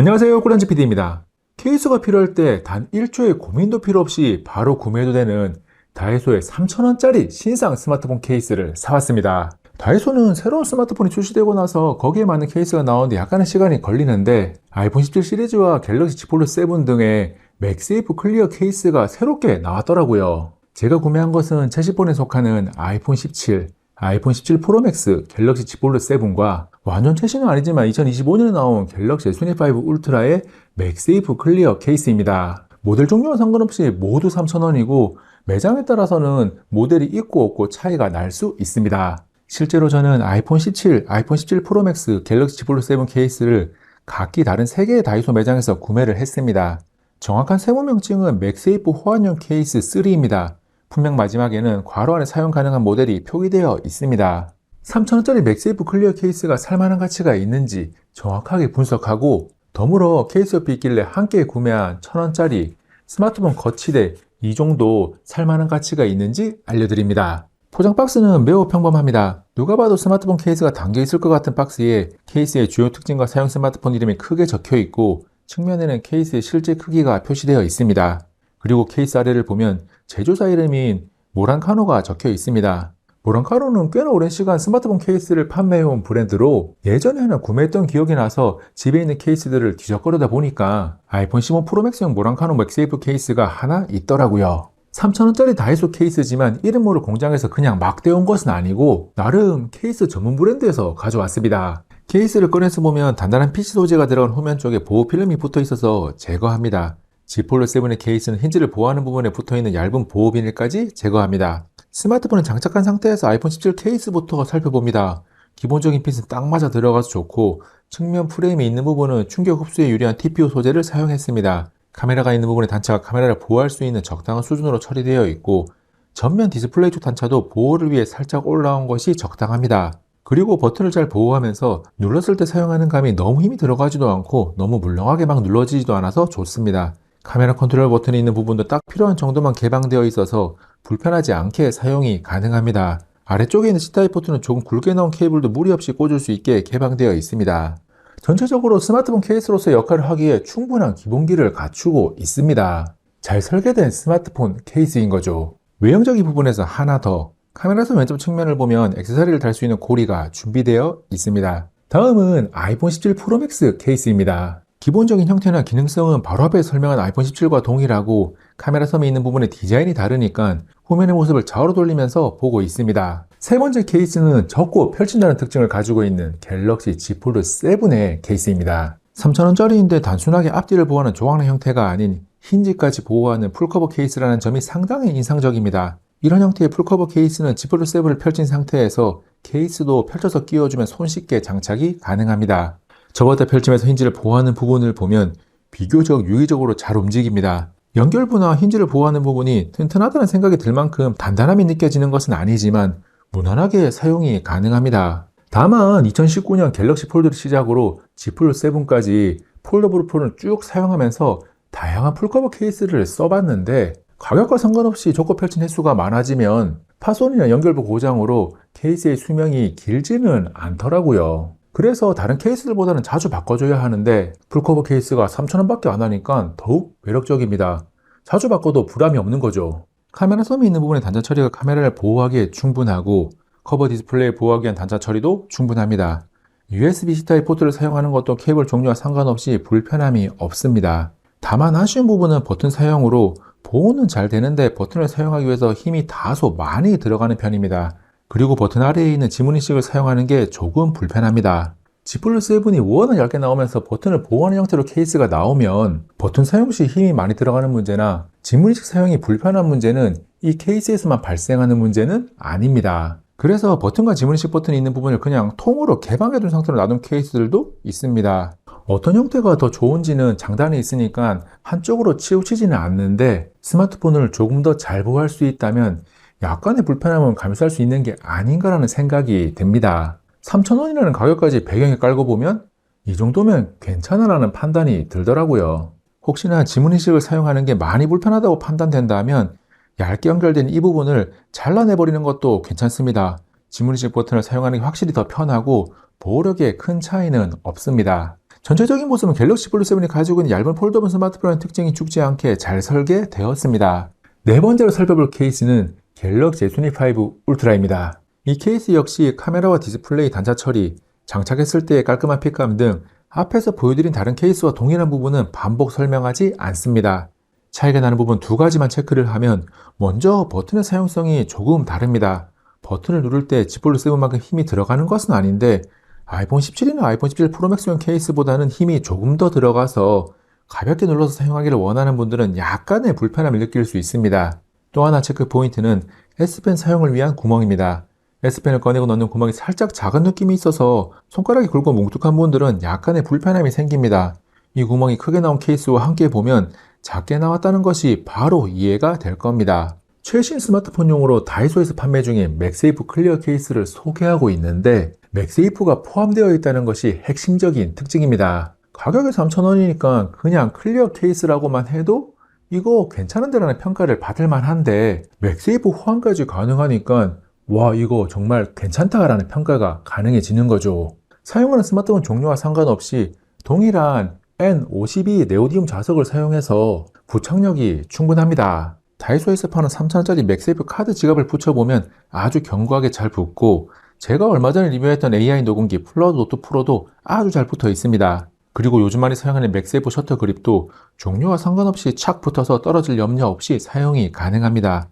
안녕하세요, 꾸란지 PD입니다. 케이스가 필요할 때 단 1초의 고민도 필요 없이 바로 구매해도 되는 다이소의 3,000원짜리 신상 스마트폰 케이스를 사왔습니다. 다이소는 새로운 스마트폰이 출시되고 나서 거기에 맞는 케이스가 나오는데 약간의 시간이 걸리는데 아이폰 17 시리즈와 갤럭시 Z 폴드 7 등의 맥세이프 클리어 케이스가 새롭게 나왔더라고요. 제가 구매한 것은 최신폰에 속하는 아이폰 17, 아이폰 17 프로 맥스, 갤럭시 Z 폴드 7과 완전 최신은 아니지만 2025년에 나온 갤럭시 S25 울트라의 맥세이프 클리어 케이스입니다. 모델 종류와 상관없이 모두 3,000원이고 매장에 따라서는 모델이 있고 없고 차이가 날 수 있습니다. 실제로 저는 아이폰 17, 아이폰 17 프로 맥스, 갤럭시 Z 폴드 7 케이스를 각기 다른 3개의 다이소 매장에서 구매를 했습니다. 정확한 세부 명칭은 맥세이프 호환용 케이스 3입니다. 품명 마지막에는 괄호 안에 사용 가능한 모델이 표기되어 있습니다. 3,000원짜리 맥세이프 클리어 케이스가 살만한 가치가 있는지 정확하게 분석하고 덤으로 케이스 옆에 있길래 함께 구매한 1,000원짜리 스마트폰 거치대 이 정도 살만한 가치가 있는지 알려드립니다. 포장 박스는 매우 평범합니다. 누가 봐도 스마트폰 케이스가 담겨 있을 것 같은 박스에 케이스의 주요 특징과 사용 스마트폰 이름이 크게 적혀 있고 측면에는 케이스의 실제 크기가 표시되어 있습니다. 그리고 케이스 아래를 보면 제조사 이름인 모란카노가 적혀 있습니다. 모란카노는 꽤나 오랜 시간 스마트폰 케이스를 판매해온 브랜드로 예전에 하나 구매했던 기억이 나서 집에 있는 케이스들을 뒤적거리다 보니까 아이폰 15 프로맥스용 모란카노 맥세이프 케이스가 하나 있더라고요. 3,000원짜리 다이소 케이스지만 이름 모를 공장에서 그냥 막 떼온 것은 아니고 나름 케이스 전문 브랜드에서 가져왔습니다. 케이스를 꺼내서 보면 단단한 PC 소재가 들어간 후면 쪽에 보호 필름이 붙어 있어서 제거합니다. Z 폴드 7의 케이스는 힌지를 보호하는 부분에 붙어있는 얇은 보호 비닐까지 제거합니다. 스마트폰은 장착한 상태에서 아이폰 17 케이스부터 살펴봅니다. 기본적인 핏은 딱 맞아 들어가서 좋고 측면 프레임이 있는 부분은 충격 흡수에 유리한 TPU 소재를 사용했습니다. 카메라가 있는 부분의 단차가 카메라를 보호할 수 있는 적당한 수준으로 처리되어 있고 전면 디스플레이 쪽 단차도 보호를 위해 살짝 올라온 것이 적당합니다. 그리고 버튼을 잘 보호하면서 눌렀을 때 사용하는 감이 너무 힘이 들어가지도 않고 너무 물렁하게 막 눌러지지도 않아서 좋습니다. 카메라 컨트롤 버튼이 있는 부분도 딱 필요한 정도만 개방되어 있어서 불편하지 않게 사용이 가능합니다. 아래쪽에 있는 C타입 포트는 조금 굵게 나온 케이블도 무리 없이 꽂을 수 있게 개방되어 있습니다. 전체적으로 스마트폰 케이스로서 역할을 하기에 충분한 기본기를 갖추고 있습니다. 잘 설계된 스마트폰 케이스인 거죠. 외형적인 부분에서 하나 더, 카메라선 왼쪽 측면을 보면 액세서리를 달 수 있는 고리가 준비되어 있습니다. 다음은 아이폰 17 프로 맥스 케이스입니다. 기본적인 형태나 기능성은 바로 앞에 설명한 아이폰 17과 동일하고 카메라 섬이 있는 부분의 디자인이 다르니까 후면의 모습을 좌우로 돌리면서 보고 있습니다. 세 번째 케이스는 접고 펼친다는 특징을 가지고 있는 갤럭시 Z 폴드 7의 케이스입니다. 3,000원짜리인데 단순하게 앞뒤를 보호하는 조각락 형태가 아닌 힌지까지 보호하는 풀커버 케이스라는 점이 상당히 인상적입니다. 이런 형태의 풀커버 케이스는 Z 폴드 7을 펼친 상태에서 케이스도 펼쳐서 끼워주면 손쉽게 장착이 가능합니다. 접었다 펼치면서 힌지를 보호하는 부분을 보면 비교적 유기적으로 잘 움직입니다. 연결부나 힌지를 보호하는 부분이 튼튼하다는 생각이 들 만큼 단단함이 느껴지는 것은 아니지만 무난하게 사용이 가능합니다. 다만 2019년 갤럭시 폴드를 시작으로 Z 폴드 7까지 폴더블 프로를 쭉 사용하면서 다양한 풀커버 케이스를 써봤는데 가격과 상관없이 접고 펼친 횟수가 많아지면 파손이나 연결부 고장으로 케이스의 수명이 길지는 않더라고요. 그래서 다른 케이스들보다는 자주 바꿔줘야 하는데 풀커버 케이스가 3,000원밖에 안 하니까 더욱 매력적입니다. 자주 바꿔도 부담이 없는 거죠. 카메라 솜이 있는 부분의 단자 처리가 카메라를 보호하기에 충분하고 커버 디스플레이를 보호하기 위한 단자 처리도 충분합니다. USB-C 타입 포트를 사용하는 것도 케이블 종류와 상관없이 불편함이 없습니다. 다만 아쉬운 부분은 버튼 사용으로 보호는 잘 되는데 버튼을 사용하기 위해서 힘이 다소 많이 들어가는 편입니다. 그리고 버튼 아래에 있는 지문인식을 사용하는 게 조금 불편합니다. Z 폴드 7이 워낙 얇게 나오면서 버튼을 보호하는 형태로 케이스가 나오면 버튼 사용 시 힘이 많이 들어가는 문제나 지문인식 사용이 불편한 문제는 이 케이스에서만 발생하는 문제는 아닙니다. 그래서 버튼과 지문인식 버튼이 있는 부분을 그냥 통으로 개방해둔 상태로 놔둔 케이스들도 있습니다. 어떤 형태가 더 좋은지는 장단에 있으니까 한쪽으로 치우치지는 않는데 스마트폰을 조금 더 잘 보호할 수 있다면 약간의 불편함은 감수할 수 있는 게 아닌가라는 생각이 듭니다. 3,000원이라는 가격까지 배경에 깔고 보면 이 정도면 괜찮아라는 판단이 들더라고요. 혹시나 지문인식을 사용하는 게 많이 불편하다고 판단된다면 얇게 연결된 이 부분을 잘라내버리는 것도 괜찮습니다. 지문인식 버튼을 사용하는 게 확실히 더 편하고 보호력에 큰 차이는 없습니다. 전체적인 모습은 갤럭시 블루 7이 가지고 있는 얇은 폴더블 스마트폰의 특징이 죽지 않게 잘 설계되었습니다. 네 번째로 살펴볼 케이스는 갤럭시 S25 울트라입니다. 이 케이스 역시 카메라와 디스플레이 단자 처리, 장착했을 때의 깔끔한 핏감 등 앞에서 보여드린 다른 케이스와 동일한 부분은 반복 설명하지 않습니다. 차이가 나는 부분 두 가지만 체크를 하면, 먼저 버튼의 사용성이 조금 다릅니다. 버튼을 누를 때 Z 블루 7만큼 힘이 들어가는 것은 아닌데 아이폰 17이나 아이폰 17 프로맥스용 케이스보다는 힘이 조금 더 들어가서 가볍게 눌러서 사용하기를 원하는 분들은 약간의 불편함을 느낄 수 있습니다. 또 하나 체크 포인트는 S펜 사용을 위한 구멍입니다. S펜을 꺼내고 넣는 구멍이 살짝 작은 느낌이 있어서 손가락이 굵고 뭉툭한 분들은 약간의 불편함이 생깁니다. 이 구멍이 크게 나온 케이스와 함께 보면 작게 나왔다는 것이 바로 이해가 될 겁니다. 최신 스마트폰용으로 다이소에서 판매 중인 맥세이프 클리어 케이스를 소개하고 있는데, 맥세이프가 포함되어 있다는 것이 핵심적인 특징입니다. 가격이 3,000원이니까 그냥 클리어 케이스라고만 해도 이거 괜찮은데라는 평가를 받을 만한데, 맥세이프 호환까지 가능하니까 와, 이거 정말 괜찮다라는 평가가 가능해지는 거죠. 사용하는 스마트폰 종류와 상관없이 동일한 N52 네오디움 자석을 사용해서 부착력이 충분합니다. 다이소에서 파는 3,000원짜리 맥세이프 카드 지갑을 붙여보면 아주 견고하게 잘 붙고, 제가 얼마 전에 리뷰했던 AI 녹음기 플러드 노트 프로도 아주 잘 붙어 있습니다. 그리고 요즘 많이 사용하는 맥세이프 셔터 그립도 종류와 상관없이 착 붙어서 떨어질 염려 없이 사용이 가능합니다.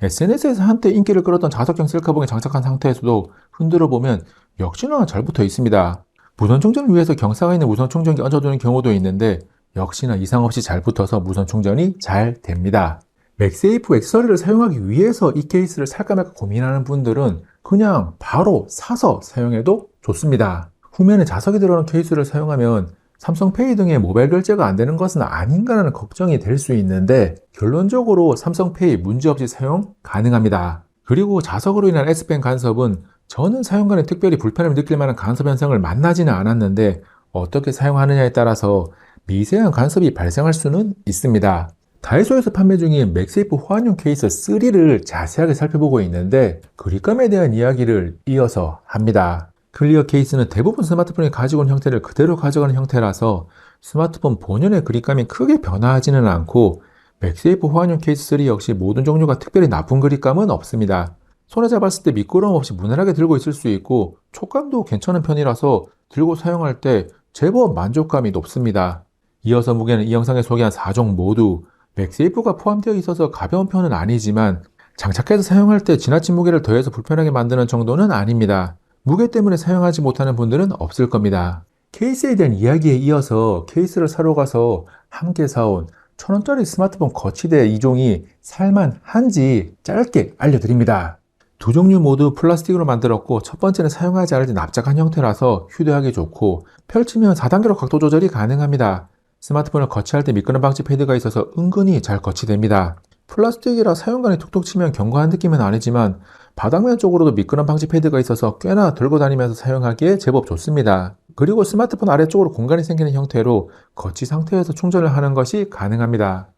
SNS에서 한때 인기를 끌었던 자석형 셀카봉에 장착한 상태에서도 흔들어 보면 역시나 잘 붙어 있습니다. 무선 충전을 위해서 경사가 있는 무선 충전기 얹어두는 경우도 있는데 역시나 이상 없이 잘 붙어서 무선 충전이 잘 됩니다. 맥세이프 액세서리를 사용하기 위해서 이 케이스를 살까 말까 고민하는 분들은 그냥 바로 사서 사용해도 좋습니다. 후면에 자석이 들어가는 케이스를 사용하면 삼성페이 등의 모바일 결제가 안 되는 것은 아닌가라는 걱정이 될 수 있는데, 결론적으로 삼성페이 문제없이 사용 가능합니다. 그리고 자석으로 인한 S펜 간섭은 저는 사용간에 특별히 불편함을 느낄 만한 간섭 현상을 만나지는 않았는데, 어떻게 사용하느냐에 따라서 미세한 간섭이 발생할 수는 있습니다. 다이소에서 판매 중인 맥세이프 호환용 케이스 3를 자세하게 살펴보고 있는데, 그립감에 대한 이야기를 이어서 합니다. 클리어 케이스는 대부분 스마트폰이 가지고 온 형태를 그대로 가져가는 형태라서 스마트폰 본연의 그립감이 크게 변화하지는 않고, 맥세이프 호환용 케이스 3 역시 모든 종류가 특별히 나쁜 그립감은 없습니다. 손에 잡았을 때 미끄러움 없이 무난하게 들고 있을 수 있고, 촉감도 괜찮은 편이라서 들고 사용할 때 제법 만족감이 높습니다. 이어서 무게는 이 영상에 소개한 4종 모두 맥세이프가 포함되어 있어서 가벼운 편은 아니지만 장착해서 사용할 때 지나친 무게를 더해서 불편하게 만드는 정도는 아닙니다. 무게 때문에 사용하지 못하는 분들은 없을 겁니다. 케이스에 대한 이야기에 이어서 케이스를 사러 가서 함께 사온 1,000원짜리 스마트폰 거치대 2종이 살만한지 짧게 알려드립니다. 두 종류 모두 플라스틱으로 만들었고, 첫 번째는 사용하지 않을 때 납작한 형태라서 휴대하기 좋고, 펼치면 4단계로 각도 조절이 가능합니다. 스마트폰을 거치할 때 미끄럼 방지 패드가 있어서 은근히 잘 거치됩니다. 플라스틱이라 사용감이 툭툭 치면 견고한 느낌은 아니지만 바닥면 쪽으로도 미끄럼 방지 패드가 있어서 꽤나 들고 다니면서 사용하기에 제법 좋습니다. 그리고 스마트폰 아래쪽으로 공간이 생기는 형태로 거치 상태에서 충전을 하는 것이 가능합니다.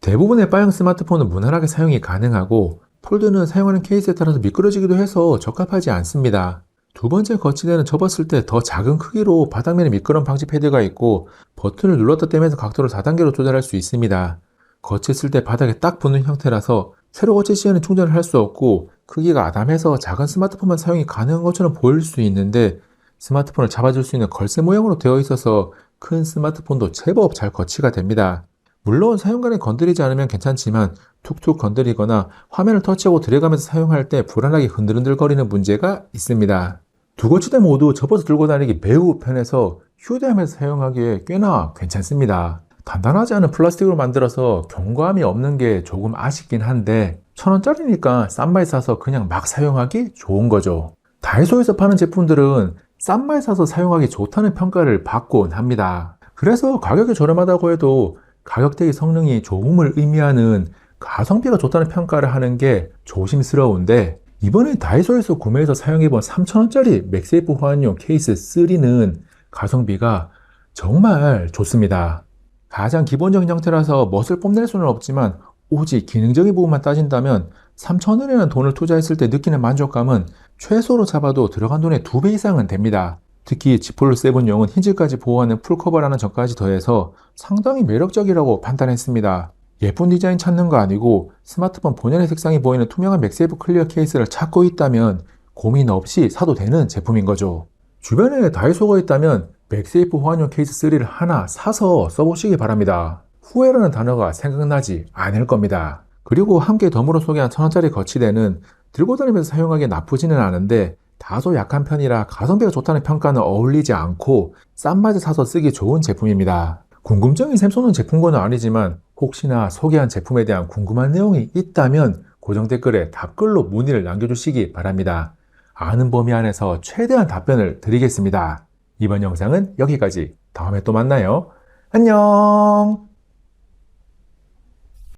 대부분의 바형 스마트폰은 무난하게 사용이 가능하고, 폴드는 사용하는 케이스에 따라서 미끄러지기도 해서 적합하지 않습니다. 두 번째 거치대는 접었을 때 더 작은 크기로 바닥면에 미끄럼 방지 패드가 있고, 버튼을 눌렀다 떼면서 각도를 4단계로 조절할 수 있습니다. 거치했을 때 바닥에 딱 붙는 형태라서 세로 거치 시에는 충전을 할 수 없고, 크기가 아담해서 작은 스마트폰만 사용이 가능한 것처럼 보일 수 있는데, 스마트폰을 잡아줄 수 있는 걸쇠 모양으로 되어 있어서 큰 스마트폰도 제법 잘 거치가 됩니다. 물론 사용간에 건드리지 않으면 괜찮지만 툭툭 건드리거나 화면을 터치하고 들여가면서 사용할 때 불안하게 흔들흔들거리는 문제가 있습니다. 두 거치대 모두 접어서 들고 다니기 매우 편해서 휴대하면서 사용하기에 꽤나 괜찮습니다. 단단하지 않은 플라스틱으로 만들어서 견고함이 없는 게 조금 아쉽긴 한데 1,000원짜리니까 싼 마에 사서 그냥 막 사용하기 좋은 거죠. 다이소에서 파는 제품들은 싼 마에 사서 사용하기 좋다는 평가를 받곤 합니다. 그래서 가격이 저렴하다고 해도 가격대의 성능이 좋음을 의미하는 가성비가 좋다는 평가를 하는 게 조심스러운데, 이번에 다이소에서 구매해서 사용해본 3,000원짜리 맥세이프 호환용 케이스 3는 가성비가 정말 좋습니다. 가장 기본적인 형태라서 멋을 뽐낼 수는 없지만 오직 기능적인 부분만 따진다면 3,000원이라는 돈을 투자했을 때 느끼는 만족감은 최소로 잡아도 들어간 돈의 2배 이상은 됩니다. 특히 Z 폴드 7용은 힌지까지 보호하는 풀커버라는 점까지 더해서 상당히 매력적이라고 판단했습니다. 예쁜 디자인 찾는 거 아니고 스마트폰 본연의 색상이 보이는 투명한 맥세이프 클리어 케이스를 찾고 있다면 고민 없이 사도 되는 제품인 거죠. 주변에 다이소가 있다면 맥세이프 호환용 케이스 3를 하나 사서 써보시기 바랍니다. 후회라는 단어가 생각나지 않을 겁니다. 그리고 함께 덤으로 소개한 1000원짜리 거치대는 들고 다니면서 사용하기 나쁘지는 않은데 다소 약한 편이라 가성비가 좋다는 평가는 어울리지 않고 싼 맛에 사서 쓰기 좋은 제품입니다. 궁금증이 샘솟는 제품군은 아니지만 혹시나 소개한 제품에 대한 궁금한 내용이 있다면 고정 댓글에 답글로 문의를 남겨주시기 바랍니다. 아는 범위 안에서 최대한 답변을 드리겠습니다. 이번 영상은 여기까지. 다음에 또 만나요. 안녕!